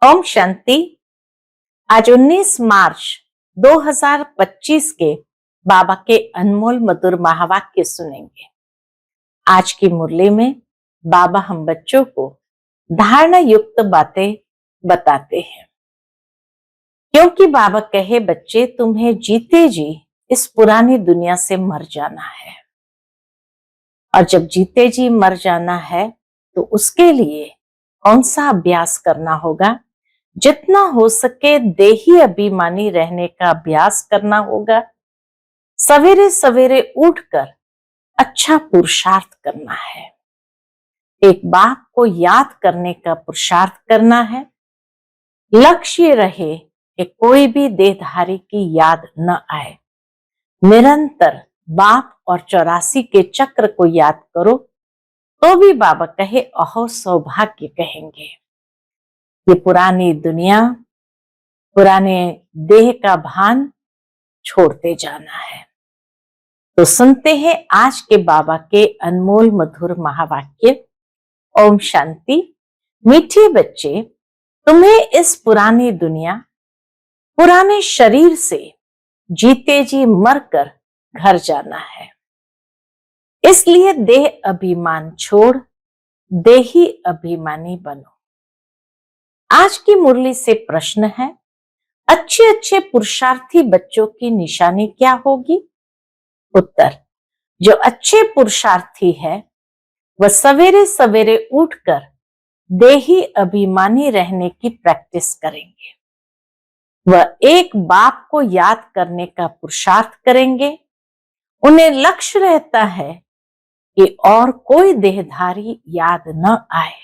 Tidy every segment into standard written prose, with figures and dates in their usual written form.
ओम शांति। आज 19 मार्च 2025 के बाबा के अनमोल मधुर महावाक्य सुनेंगे। आज की मुरली में बाबा हम बच्चों को धारणा युक्त बातें बताते हैं, क्योंकि बाबा कहे बच्चे तुम्हें जीते जी इस पुरानी दुनिया से मर जाना है, और जब जीते जी मर जाना है तो उसके लिए कौन सा अभ्यास करना होगा। जितना हो सके देही अभिमानी रहने का अभ्यास करना होगा। सवेरे सवेरे उठकर अच्छा पुरुषार्थ करना है। एक बाप को याद करने का पुरुषार्थ करना है। लक्ष्य रहे कि कोई भी देहधारी की याद न आए। निरंतर बाप और 84 के चक्र को याद करो तो भी बाबा कहे अहो सौभाग्य कहेंगे। ये पुरानी दुनिया, पुराने देह का भान छोड़ते जाना है। तो सुनते हैं आज के बाबा के अनमोल मधुर महावाक्य। ओम शांति। मीठे बच्चे, तुम्हें इस पुरानी दुनिया, पुराने शरीर से जीते जी मरकर घर जाना है। इसलिए देह अभिमान छोड़ देही अभिमानी बनो। आज की मुरली से प्रश्न है, अच्छे अच्छे पुरुषार्थी बच्चों की निशानी क्या होगी। उत्तर, जो अच्छे पुरुषार्थी है वह सवेरे सवेरे उठकर देही अभिमानी रहने की प्रैक्टिस करेंगे। वह एक बाप को याद करने का पुरुषार्थ करेंगे। उन्हें लक्ष्य रहता है कि और कोई देहधारी याद न आए।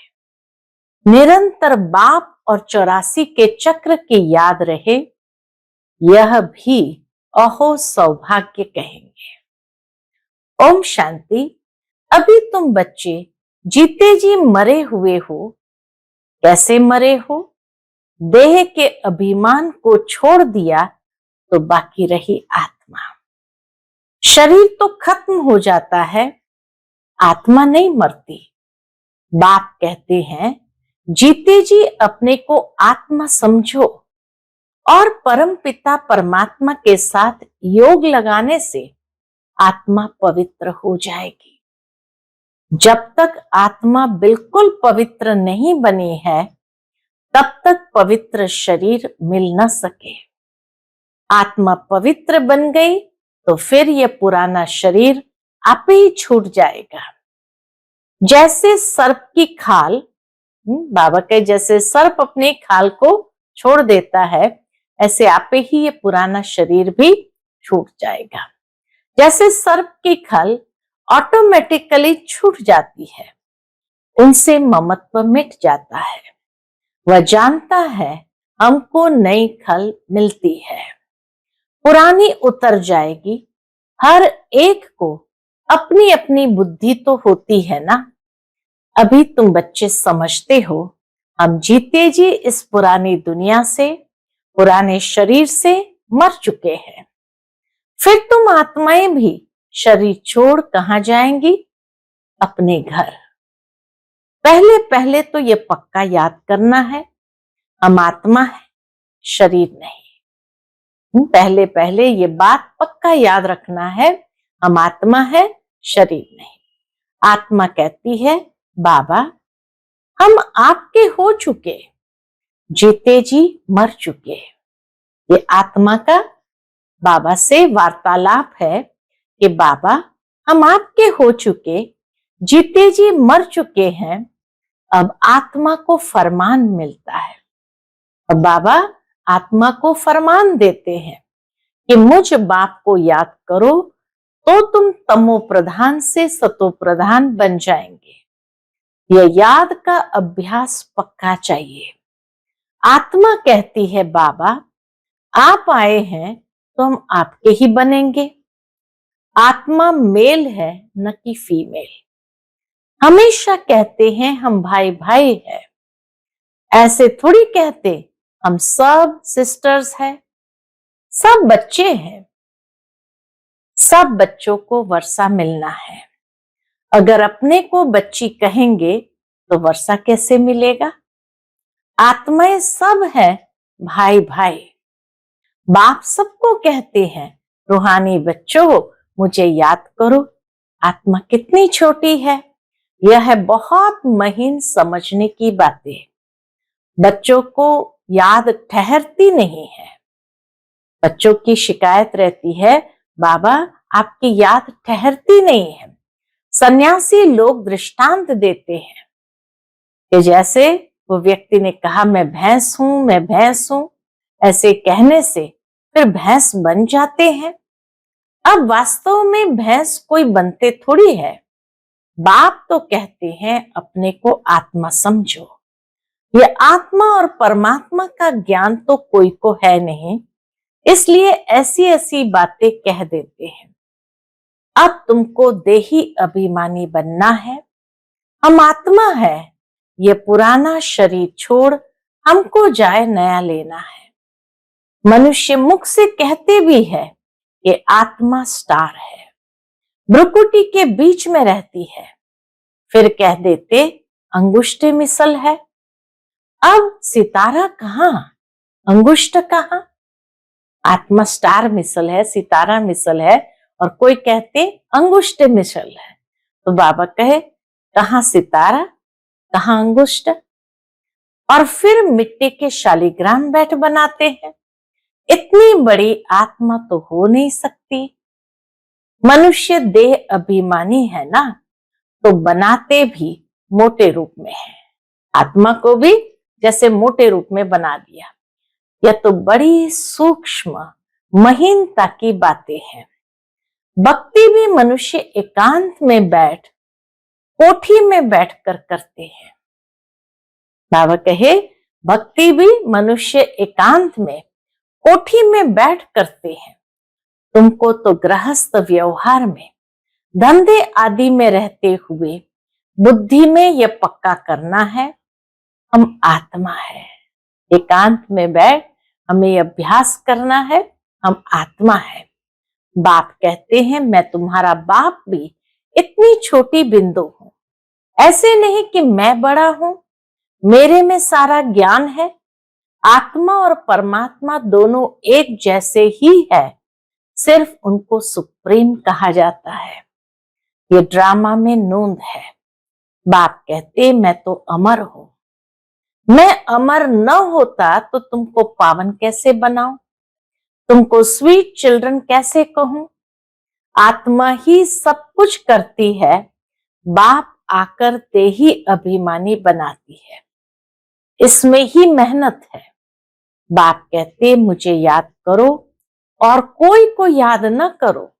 निरंतर बाप और 84 के चक्र की याद रहे, यह भी अहो सौभाग्य कहेंगे। ओम शांति। अभी तुम बच्चे जीते जी मरे हुए हो। कैसे मरे हो? देह के अभिमान को छोड़ दिया तो बाकी रही आत्मा। शरीर तो खत्म हो जाता है, आत्मा नहीं मरती। बाप कहते हैं, जीते जी अपने को आत्मा समझो और परम पिता परमात्मा के साथ योग लगाने से आत्मा पवित्र हो जाएगी। जब तक आत्मा बिल्कुल पवित्र नहीं बनी है तब तक पवित्र शरीर मिल न सके। आत्मा पवित्र बन गई तो फिर यह पुराना शरीर आप ही छूट जाएगा। जैसे सर्प की खाल, बाबा के जैसे सर्प अपनी खाल को छोड़ देता है, ऐसे आपे ही ये पुराना शरीर भी छूट जाएगा। जैसे सर्प की खल ऑटोमेटिकली छूट जाती है, उनसे ममत्व मिट जाता है। वह जानता है हमको नई खल मिलती है, पुरानी उतर जाएगी। हर एक को अपनी अपनी बुद्धि तो होती है ना। अभी तुम बच्चे समझते हो हम जीते जी इस पुरानी दुनिया से, पुराने शरीर से मर चुके हैं। फिर तुम आत्माएं भी शरीर छोड़ कहां जाएंगी? अपने घर। पहले पहले तो ये पक्का याद करना है, हम आत्मा है, शरीर नहीं। पहले पहले ये बात पक्का याद रखना है, हम आत्मा है, शरीर नहीं। आत्मा कहती है, बाबा हम आपके हो चुके, जीते जी मर चुके। ये आत्मा का बाबा से वार्तालाप है कि बाबा हम आपके हो चुके, जीते जी मर चुके हैं। अब आत्मा को फरमान मिलता है। अब बाबा आत्मा को फरमान देते हैं कि मुझ बाप को याद करो तो तुम तमो प्रधान से सतो प्रधान बन जाएंगे। यह याद का अभ्यास पक्का चाहिए। आत्मा कहती है, बाबा आप आए हैं तो हम आपके ही बनेंगे। आत्मा मेल है न कि फीमेल। हमेशा कहते हैं हम भाई भाई है, ऐसे थोड़ी कहते हम सब सिस्टर्स हैं, सब बच्चे हैं। सब बच्चों को वर्षा मिलना है। अगर अपने को बच्ची कहेंगे तो वर्षा कैसे मिलेगा? आत्माएं सब है भाई भाई। बाप सबको कहते हैं, रूहानी बच्चों मुझे याद करो। आत्मा कितनी छोटी है, यह है बहुत महीन समझने की बातें। बच्चों को याद ठहरती नहीं है। बच्चों की शिकायत रहती है, बाबा आपकी याद ठहरती नहीं है। सन्यासी लोग दृष्टांत देते हैं कि जैसे वो व्यक्ति ने कहा मैं भैंस हूं, मैं भैंस हूं, ऐसे कहने से फिर भैंस बन जाते हैं। अब वास्तव में भैंस कोई बनते थोड़ी है। बाप तो कहते हैं अपने को आत्मा समझो। ये आत्मा और परमात्मा का ज्ञान तो कोई को है नहीं, इसलिए ऐसी ऐसी बातें कह देते हैं। अब तुमको देही अभिमानी बनना है। हम आत्मा है, ये पुराना शरीर छोड़ हमको जाए नया लेना है। मनुष्य मुख से कहते भी है कि आत्मा स्टार है, भ्रुकुटी के बीच में रहती है, फिर कह देते अंगुष्ठ मिसल है। अब सितारा कहाँ, अंगुष्ठ कहाँ? आत्मा स्टार मिसल है, सितारा मिसल है, और कोई कहते अंगुष्ठ मिसल है। तो बाबा कहे कहाँ सितारा, कहाँ अंगुष्ठ? और फिर मिट्टी के शालिग्राम बैठ बनाते हैं। इतनी बड़ी आत्मा तो हो नहीं सकती। मनुष्य देह अभिमानी है ना, तो बनाते भी मोटे रूप में है। आत्मा को भी जैसे मोटे रूप में बना दिया। यह तो बड़ी सूक्ष्म महीनता की बातें हैं। भक्ति भी मनुष्य एकांत में बैठ, कोठी में बैठकर करते हैं। बाबा कहे भक्ति भी मनुष्य एकांत में, कोठी में बैठ करते हैं। तुमको तो गृहस्थ व्यवहार में, धंधे आदि में रहते हुए बुद्धि में यह पक्का करना है, हम आत्मा है। एकांत में बैठ हमें अभ्यास करना है, हम आत्मा है। बाप कहते हैं मैं तुम्हारा बाप भी इतनी छोटी बिंदु हूं। ऐसे नहीं कि मैं बड़ा हूं, मेरे में सारा ज्ञान है। आत्मा और परमात्मा दोनों एक जैसे ही है, सिर्फ उनको सुप्रीम कहा जाता है। ये ड्रामा में नूंद है। बाप कहते मैं तो अमर हूं। मैं अमर न होता तो तुमको पावन कैसे बनाऊं, तुमको स्वीट चिल्ड्रन कैसे कहूं? आत्मा ही सब कुछ करती है, बाप आकर देही अभिमानी बनाती है। इसमें ही मेहनत है। बाप कहते मुझे याद करो और कोई को याद न करो।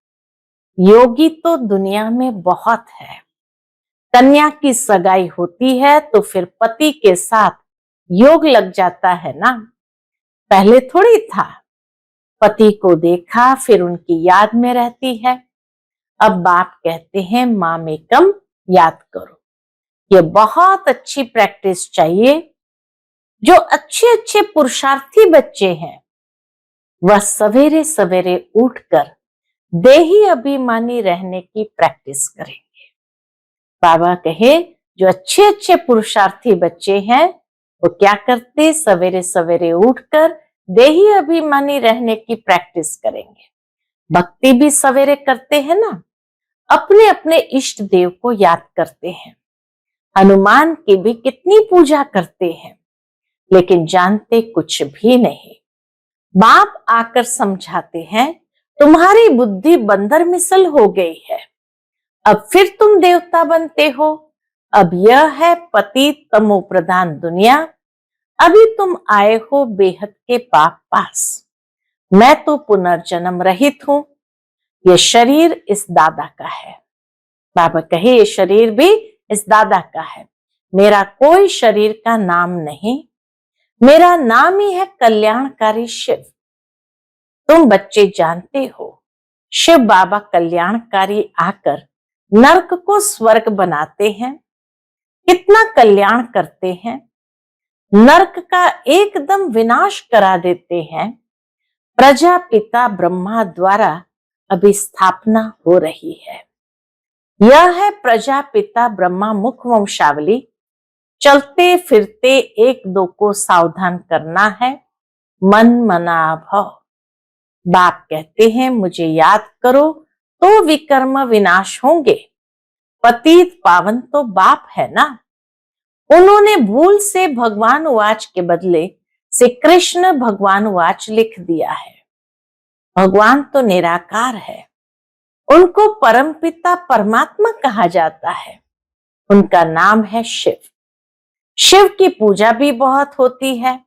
योगी तो दुनिया में बहुत है। कन्या की सगाई होती है तो फिर पति के साथ योग लग जाता है ना। पहले थोड़ी था, पति को देखा फिर उनकी याद में रहती है। अब बाप कहते हैं माँ में कम याद करो। ये बहुत अच्छी प्रैक्टिस चाहिए। जो अच्छे अच्छे पुरुषार्थी बच्चे हैं वह सवेरे सवेरे उठकर देही अभिमानी रहने की प्रैक्टिस करेंगे। बाबा कहे जो अच्छे अच्छे पुरुषार्थी बच्चे हैं वो क्या करते, सवेरे सवेरे उठकर देही अभिमानी रहने की प्रैक्टिस करेंगे। भक्ति भी सवेरे करते हैं ना, अपने अपने इष्ट देव को याद करते हैं। हनुमान की भी कितनी पूजा करते हैं, लेकिन जानते कुछ भी नहीं। बाप आकर समझाते हैं तुम्हारी बुद्धि बंदर मिसल हो गई है, अब फिर तुम देवता बनते हो। अब यह है पति तमो प्रधान दुनिया, अभी तुम आए हो बेहद के पाप पास। मैं तो पुनर्जन्म रहित हूं। ये शरीर इस दादा का है। बाबा कहे ये शरीर भी इस दादा का है। मेरा कोई शरीर का नाम नहीं, मेरा नाम ही है कल्याणकारी शिव। तुम बच्चे जानते हो शिव बाबा कल्याणकारी आकर नरक को स्वर्ग बनाते हैं, कितना कल्याण करते हैं। नरक का एकदम विनाश करा देते हैं। प्रजापिता ब्रह्मा द्वारा अभी स्थापना हो रही है। यह है प्रजापिता ब्रह्मा मुख वंशावली। चलते फिरते एक दो को सावधान करना है, मन मना भव। बाप कहते हैं मुझे याद करो तो विकर्म विनाश होंगे। पतित पावन तो बाप है ना। उन्होंने भूल से भगवान वाच के बदले श्री कृष्ण भगवान वाच लिख दिया है। भगवान तो निराकार है, उनको परमपिता परमात्मा कहा जाता है। उनका नाम है शिव। शिव की पूजा भी बहुत होती है।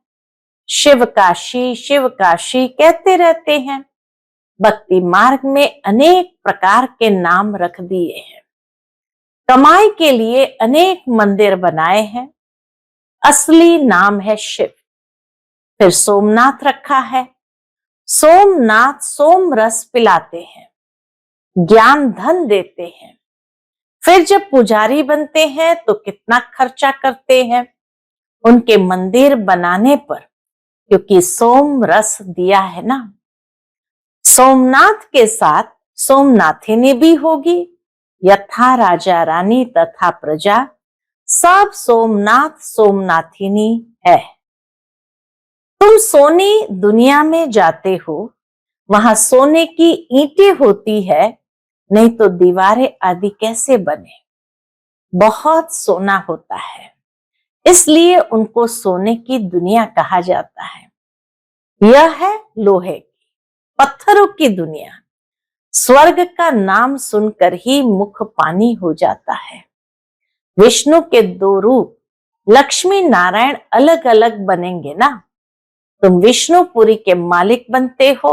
शिव काशी कहते रहते हैं। भक्ति मार्ग में अनेक प्रकार के नाम रख दिए हैं। कमाई के लिए अनेक मंदिर बनाए हैं। असली नाम है शिव। फिर सोमनाथ रखा है। सोमनाथ सोम रस पिलाते हैं, ज्ञान धन देते हैं। फिर जब पुजारी बनते हैं तो कितना खर्चा करते हैं उनके मंदिर बनाने पर, क्योंकि सोम रस दिया है ना। सोमनाथ के साथ सोमनाथिनी भी होगी। यथा राजा रानी तथा प्रजा, सब सोमनाथ सोमनाथिनी है। तुम सोनी दुनिया में जाते हो, वहां सोने की ईंटें होती है, नहीं तो दीवारें आदि कैसे बने। बहुत सोना होता है, इसलिए उनको सोने की दुनिया कहा जाता है। यह है लोहे की पत्थरों की दुनिया। स्वर्ग का नाम सुनकर ही मुख पानी हो जाता है। विष्णु के दो रूप लक्ष्मी नारायण अलग अलग बनेंगे ना। तुम विष्णुपुरी के मालिक बनते हो,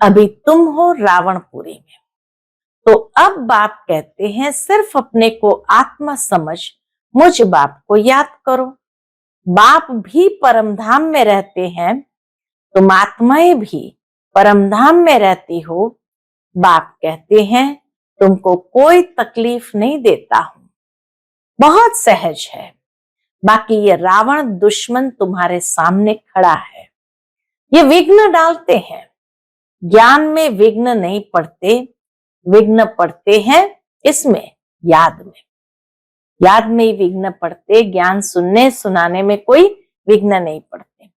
अभी तुम हो रावणपुरी में। तो अब बाप कहते हैं सिर्फ अपने को आत्मा समझ मुझ बाप को याद करो। बाप भी परमधाम में रहते हैं, तुम आत्माएं भी परमधाम में रहती हो। बाप कहते हैं तुमको कोई तकलीफ नहीं देता हूं, बहुत सहज है। बाकी ये रावण दुश्मन तुम्हारे सामने खड़ा है, ये विघ्न डालते हैं। ज्ञान में विघ्न नहीं पड़ते, विघ्न पड़ते हैं इसमें याद में। याद में ही विघ्न पड़ते, ज्ञान सुनने सुनाने में कोई विघ्न नहीं पड़ते।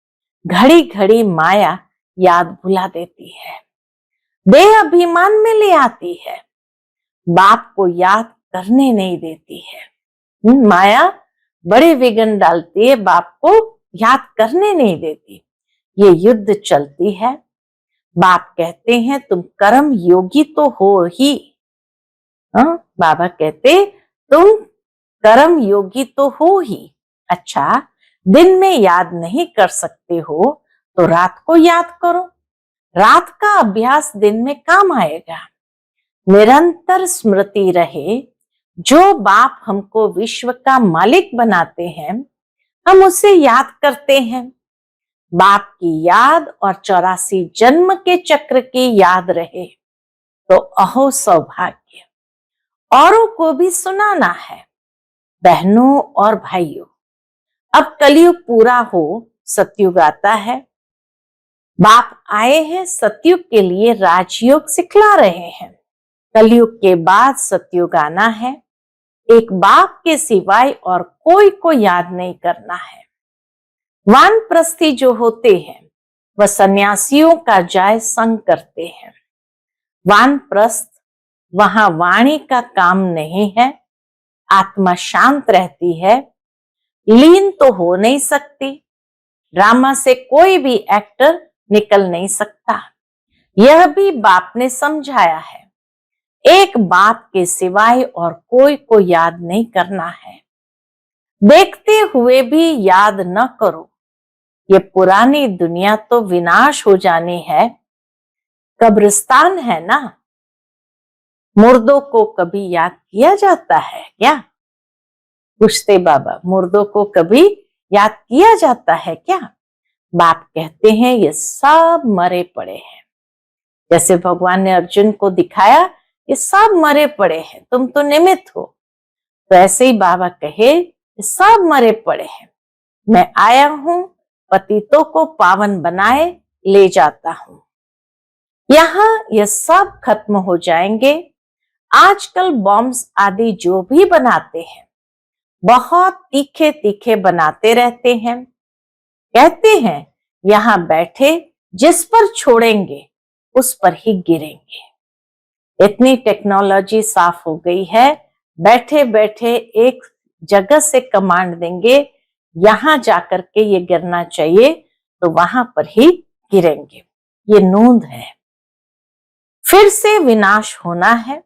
घड़ी घड़ी माया याद भुला देती है, देह अभिमान में ले आती है, बाप को याद करने नहीं देती है। माया बड़े विघ्न डालती है, बाप को याद करने नहीं देती। ये युद्ध चलती है। बाप कहते हैं तुम कर्म योगी तो हो ही। बाबा कहते तुम कर्म योगी तो हो ही। अच्छा, दिन में याद नहीं कर सकते हो तो रात को याद करो। रात का अभ्यास दिन में काम आएगा। निरंतर स्मृति रहे। जो बाप हमको विश्व का मालिक बनाते हैं, हम उसे याद करते हैं। बाप की याद और 84 जन्म के चक्र की याद रहे तो अहो सौभाग्य। औरों को भी सुनाना है। बहनों और भाइयों, अब कलयुग पूरा हो, सतयुग आता है। बाप आए हैं सतयुग के लिए, राजयोग सिखला रहे हैं। कलयुग के बाद सतयुग आना है। एक बाप के सिवाय और कोई को याद नहीं करना है। वानप्रस्थी जो होते हैं वह सन्यासियों का जाय संग करते हैं। वानप्रस्थ, वहां वाणी का काम नहीं है, आत्मा शांत रहती है, लीन तो हो नहीं सकती। ड्रामा से कोई भी एक्टर निकल नहीं सकता। यह भी बाप ने समझाया है। एक बाप के सिवाय और कोई को याद नहीं करना है। देखते हुए भी याद न करो। ये पुरानी दुनिया तो विनाश हो जानी है, कब्रिस्तान है ना। मुर्दों को कभी याद किया जाता है क्या? पूछते बाबा, मुर्दों को कभी याद किया जाता है क्या? बाप कहते हैं ये सब मरे पड़े हैं। जैसे भगवान ने अर्जुन को दिखाया, ये सब मरे पड़े हैं, तुम तो निमित्त हो। तो ऐसे ही बाबा कहे ये सब मरे पड़े हैं, मैं आया हूं पतितों को पावन बनाए ले जाता हूं। यहां ये सब खत्म हो जाएंगे। आजकल बॉम्ब्स आदि जो भी बनाते हैं बहुत तीखे तीखे बनाते रहते हैं। कहते हैं यहाँ बैठे जिस पर छोड़ेंगे उस पर ही गिरेंगे। इतनी टेक्नोलॉजी साफ हो गई है, बैठे बैठे एक जगह से कमांड देंगे, यहां जाकर के ये गिरना चाहिए, तो वहां पर ही गिरेंगे। ये नूंद है। फिर से विनाश होना है।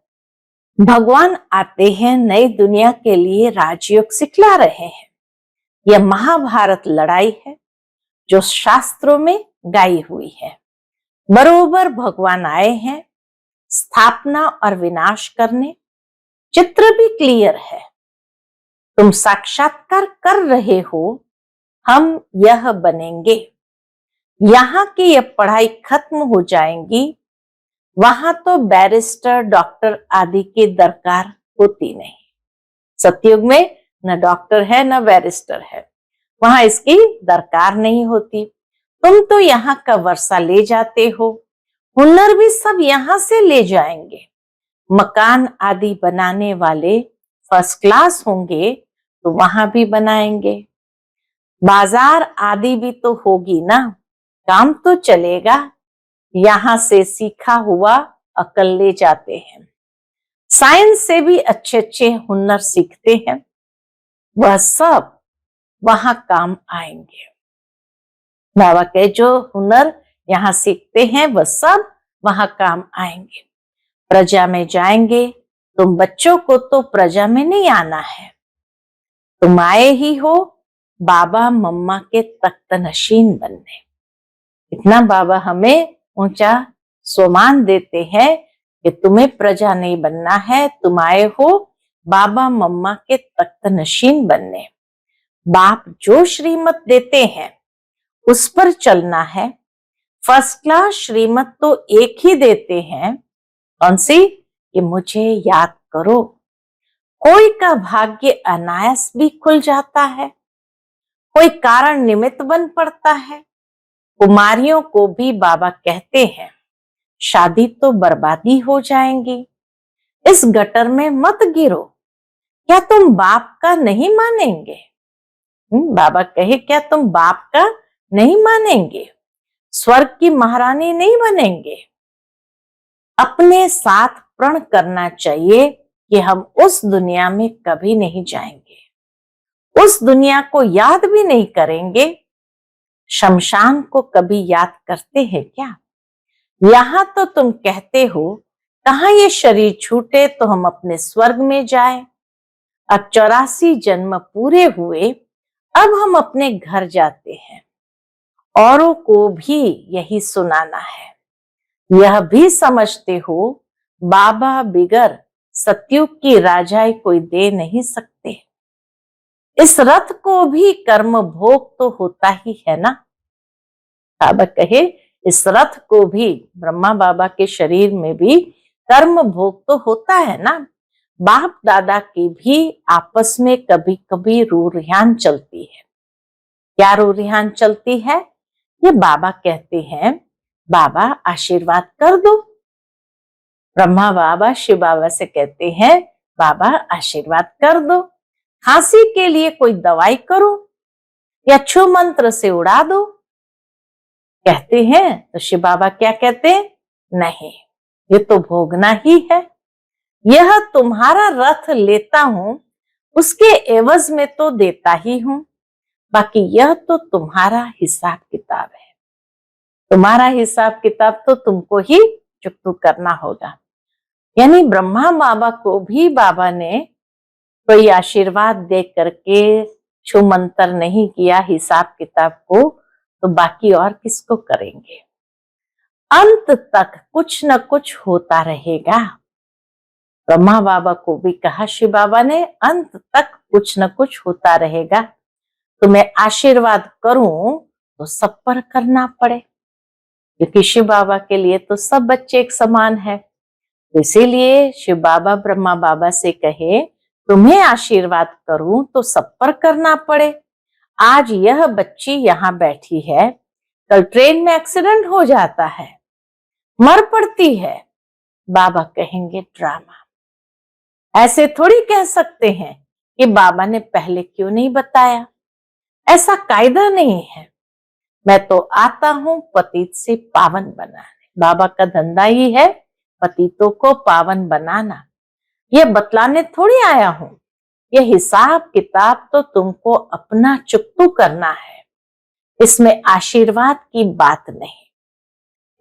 भगवान आते हैं, नई दुनिया के लिए राजयोग सिखला रहे हैं। यह महाभारत लड़ाई है जो शास्त्रों में गाई हुई है। बरोबर भगवान आए हैं स्थापना और विनाश करने। चित्र भी क्लियर है। तुम साक्षात्कार कर रहे हो, हम यह बनेंगे। यहां की ये पढ़ाई खत्म हो जाएंगी, वहां तो बैरिस्टर डॉक्टर आदि की दरकार होती नहीं। सतयुग में न डॉक्टर है न बैरिस्टर है, वहां इसकी दरकार नहीं होती। तुम तो यहाँ का वर्षा ले जाते हो, हुनर भी सब यहां से ले जाएंगे। मकान आदि बनाने वाले फर्स्ट क्लास होंगे तो वहां भी बनाएंगे। बाजार आदि भी तो होगी ना, काम तो चलेगा। यहां से सीखा हुआ अकल ले जाते हैं। साइंस से भी अच्छे अच्छे हुनर सीखते हैं, वह सब वहां काम आएंगे। बाबा के जो हुनर यहाँ सीखते हैं वह सब वहां काम आएंगे। प्रजा में जाएंगे। तुम बच्चों को तो प्रजा में नहीं आना है, तुम आए ही हो बाबा मम्मा के तख्त नशीन बनने। इतना बाबा हमें ऊंचा सम्मान देते हैं कि तुम्हें प्रजा नहीं बनना है, तुम आए हो बाबा मम्मा के तख्त नशीन बनने। बाप जो श्रीमत देते हैं उस पर चलना है। फर्स्ट क्लास श्रीमत तो एक ही देते हैं, कौन सी? कि मुझे याद करो। कोई का भाग्य अनायास भी खुल जाता है, कोई कारण निमित्त बन पड़ता है। कुमारियों को भी बाबा कहते हैं शादी तो बर्बादी हो जाएंगी, इस गटर में मत गिरो। क्या तुम बाप का नहीं मानेंगे? बाबा कहे क्या तुम बाप का नहीं मानेंगे? स्वर्ग की महारानी नहीं बनेंगे? अपने साथ प्रण करना चाहिए कि हम उस दुनिया में कभी नहीं जाएंगे, उस दुनिया को याद भी नहीं करेंगे। शमशान को कभी याद करते हैं क्या? यहां तो तुम कहते हो कहां ये शरीर छूटे तो हम अपने स्वर्ग में जाएं। अब 84 जन्म पूरे हुए, अब हम अपने घर जाते हैं। औरों को भी यही सुनाना है। यह भी समझते हो बाबा बिगर सतयुग की राजाई कोई दे नहीं सकते। इस रथ को भी कर्म भोग तो होता ही है ना। बाबा कहे इस रथ को भी, ब्रह्मा बाबा के शरीर में भी कर्म भोग तो होता है ना। बाप दादा की भी आपस में कभी कभी रूरियान चलती है। क्या रूरियान चलती है? ये बाबा कहते हैं बाबा आशीर्वाद कर दो। ब्रह्मा बाबा शिव बाबा से कहते हैं बाबा आशीर्वाद कर दो। खांसी के लिए कोई दवाई करो या छू मंत्र से उड़ा दो। कहते हैं तो शिव बाबा क्या कहते हैं? नहीं, ये तो भोगना ही है। यह तुम्हारा रथ लेता हूं, उसके एवज में तो देता ही हूं, बाकी यह तो तुम्हारा हिसाब किताब है। तुम्हारा हिसाब किताब तो तुमको ही चुकता करना होगा। यानी ब्रह्मा बाबा को भी बाबा ने कोई आशीर्वाद दे करके छू मंत्र नहीं किया हिसाब किताब को, तो बाकी और किसको करेंगे? अंत तक कुछ न कुछ होता रहेगा। ब्रह्मा बाबा को भी कहा शिव बाबा ने अंत तक कुछ न कुछ होता रहेगा। तुम्हें आशीर्वाद करूं तो सब पर करना पड़े, क्योंकि शिव बाबा के लिए तो सब बच्चे एक समान है। तो इसीलिए शिव बाबा ब्रह्मा बाबा से कहे तुम्हें आशीर्वाद करूं तो सब पर करना पड़े। आज यह बच्ची यहाँ बैठी है, कल ट्रेन में एक्सीडेंट हो जाता है, मर पड़ती है, बाबा कहेंगे ड्रामा। ऐसे थोड़ी कह सकते हैं कि बाबा ने पहले क्यों नहीं बताया? ऐसा कायदा नहीं है। मैं तो आता हूं पतित से पावन बनाने। बाबा का धंधा ही है पतितों को पावन बनाना। ये बतलाने थोड़ी आया हूं। ये हिसाब किताब तो तुमको अपना चुकतू करना है। इसमें आशीर्वाद की बात नहीं।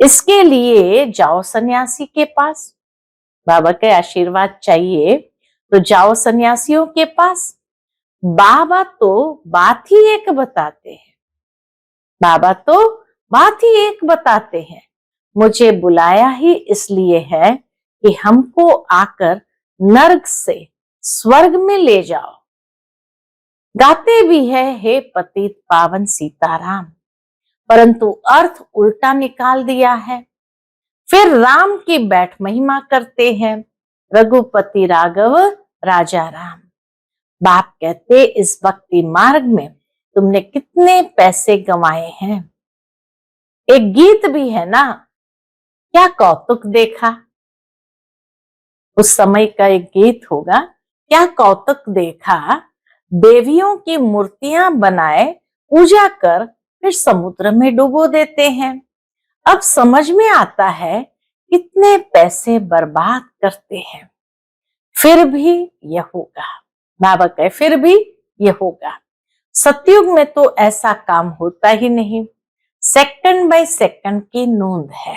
इसके लिए जाओ सन्यासी के पास। बाबा के आशीर्वाद चाहिए तो जाओ सन्यासियों के पास। बाबा तो बात ही एक बताते हैं। बाबा तो बात ही एक बताते हैं। मुझे बुलाया ही इसलिए है कि हमको आकर नर्क से स्वर्ग में ले जाओ। गाते भी है हे पतित पावन सीताराम, परंतु अर्थ उल्टा निकाल दिया है। फिर राम की बैठ महिमा करते हैं, रघुपति राघव राजा राम। बाप कहते इस भक्ति मार्ग में तुमने कितने पैसे गंवाए हैं। एक गीत भी है ना, क्या कौतुक देखा। उस समय का एक गीत होगा, क्या कौतुक देखा, देवियों की मूर्तियां बनाए पूजा कर फिर समुद्र में डुबो देते हैं। अब समझ में आता है कितने पैसे बर्बाद करते हैं। फिर भी यह होगा। बाबा कहे फिर भी यह होगा। सतयुग में तो ऐसा काम होता ही नहीं। सेकंड बाय सेकंड की नोंद है।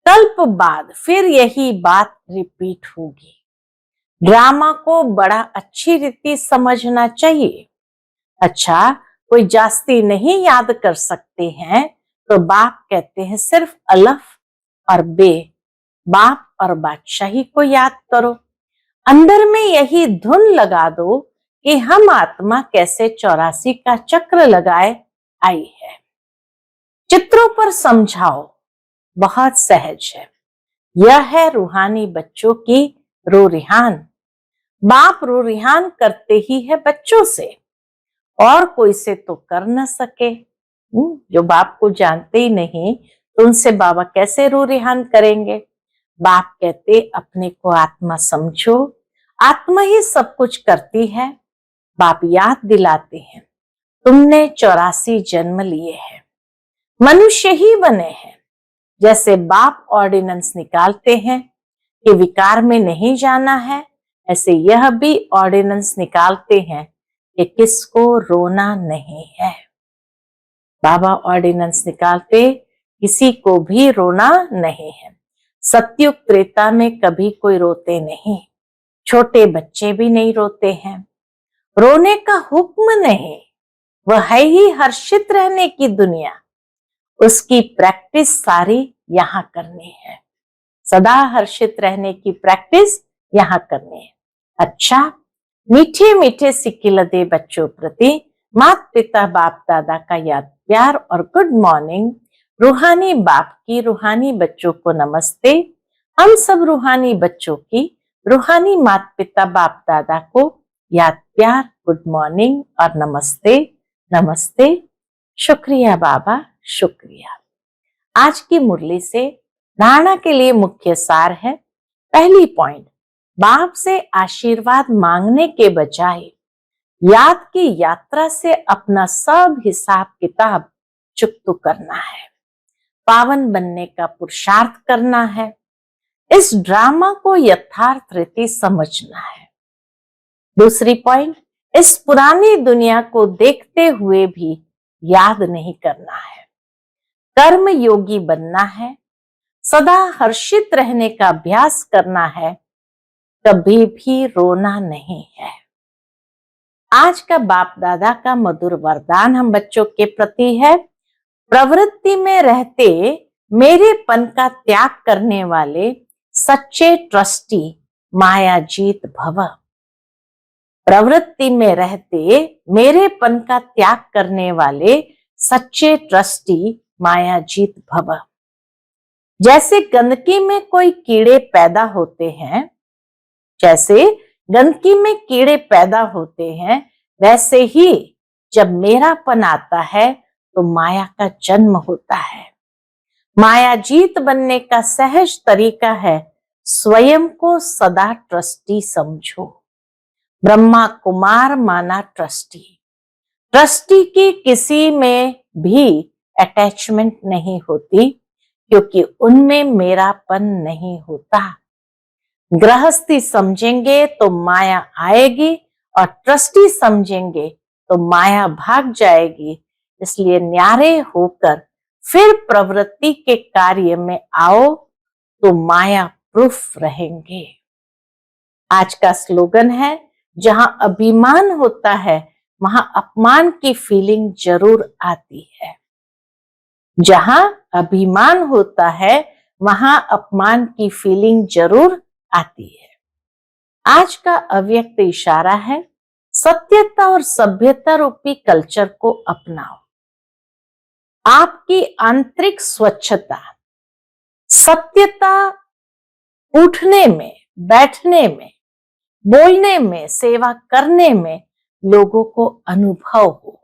कल्प बाद फिर यही बात रिपीट होगी। ड्रामा को बड़ा अच्छी रीति समझना चाहिए। अच्छा, कोई जास्ती नहीं याद कर सकते हैं तो बाप कहते हैं सिर्फ अलफ और बे, बाप और बादशाही को याद करो। अंदर में यही धुन लगा दो कि हम आत्मा कैसे 84 का चक्र लगाए आई है। चित्रों पर समझाओ, बहुत सहज है। यह है रूहानी बच्चों की रूरिहान। बाप रूरिहान करते ही है बच्चों से, और कोई से तो कर न सके। जो बाप को जानते ही नहीं तो उनसे बाबा कैसे रूरिहान करेंगे। बाप कहते अपने को आत्मा समझो, आत्मा ही सब कुछ करती है। बाप याद दिलाते हैं तुमने 84 जन्म लिए हैं, मनुष्य ही बने हैं। जैसे बाप ऑर्डिनेंस निकालते हैं कि विकार में नहीं जाना है, ऐसे यह भी ऑर्डिनेंस निकालते हैं कि किसको रोना नहीं है। बाबा ऑर्डिनेंस निकालते किसी को भी रोना नहीं है। सतयुग त्रेता में कभी कोई रोते नहीं, छोटे बच्चे भी नहीं रोते हैं। रोने का हुक्म नहीं, वह है ही हर्षित रहने की दुनिया। उसकी प्रैक्टिस सारी यहां करनी है। सदा हर्षित रहने की प्रैक्टिस यहां करनी है। अच्छा, मीठे मीठे सिक्किलदे बच्चों प्रति माता पिता बाप दादा का याद प्यार और गुड मॉर्निंग। रूहानी बाप की रूहानी बच्चों को नमस्ते। हम सब रूहानी बच्चों की रूहानी माता पिता बाप दादा को याद प्यार, गुड मॉर्निंग और नमस्ते नमस्ते। शुक्रिया बाबा, शुक्रिया। आज की मुरली से धारणा के लिए मुख्य सार है। पहली पॉइंट, बाप से आशीर्वाद मांगने के बजाय याद की यात्रा से अपना सब हिसाब किताब चुकता करना है, पावन बनने का पुरुषार्थ करना है। इस ड्रामा को यथार्थ रीति समझना है। दूसरी पॉइंट, इस पुरानी दुनिया को देखते हुए भी याद नहीं करना है। कर्म योगी बनना है, सदा हर्षित रहने का अभ्यास करना है, कभी भी रोना नहीं है। आज का बाप दादा का मधुर वरदान हम बच्चों के प्रति है, प्रवृत्ति में रहते मेरेपन का त्याग करने वाले सच्चे ट्रस्टी मायाजीत भव। प्रवृत्ति में रहते मेरेपन का त्याग करने वाले सच्चे ट्रस्टी मायाजीत भव। जैसे गंदगी में कोई कीड़े पैदा होते हैं, जैसे गंदगी में कीड़े पैदा होते हैं, वैसे ही जब मेरापन आता है तो माया का जन्म होता है। मायाजीत बनने का सहज तरीका है स्वयं को सदा ट्रस्टी समझो। ब्रह्मा कुमार माना ट्रस्टी। ट्रस्टी की किसी में भी अटैचमेंट नहीं होती, क्योंकि उनमें मेरापन नहीं होता। गृहस्थी समझेंगे तो माया आएगी और ट्रस्टी समझेंगे तो माया भाग जाएगी। इसलिए न्यारे होकर फिर प्रवृत्ति के कार्य में आओ तो माया प्रूफ रहेंगे। आज का स्लोगन है, जहां अभिमान होता है वहां अपमान की फीलिंग जरूर आती है। जहां अभिमान होता है वहां अपमान की फीलिंग जरूर आती है। आज का अव्यक्त इशारा है, सत्यता और सभ्यता रूपी कल्चर को अपनाओ। आपकी आंतरिक स्वच्छता, सत्यता उठने में, बैठने में, बोलने में, सेवा करने में लोगों को अनुभव हो,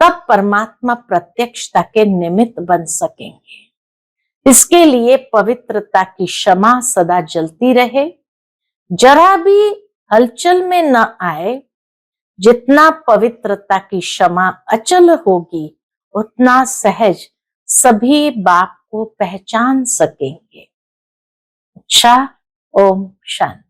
तब परमात्मा प्रत्यक्षता के निमित्त बन सकेंगे। इसके लिए पवित्रता की क्षमा सदा जलती रहे, जरा भी हलचल में न आए। जितना पवित्रता की क्षमा अचल होगी उतना सहज सभी बाप को पहचान सकेंगे। अच्छा, ओम शांति।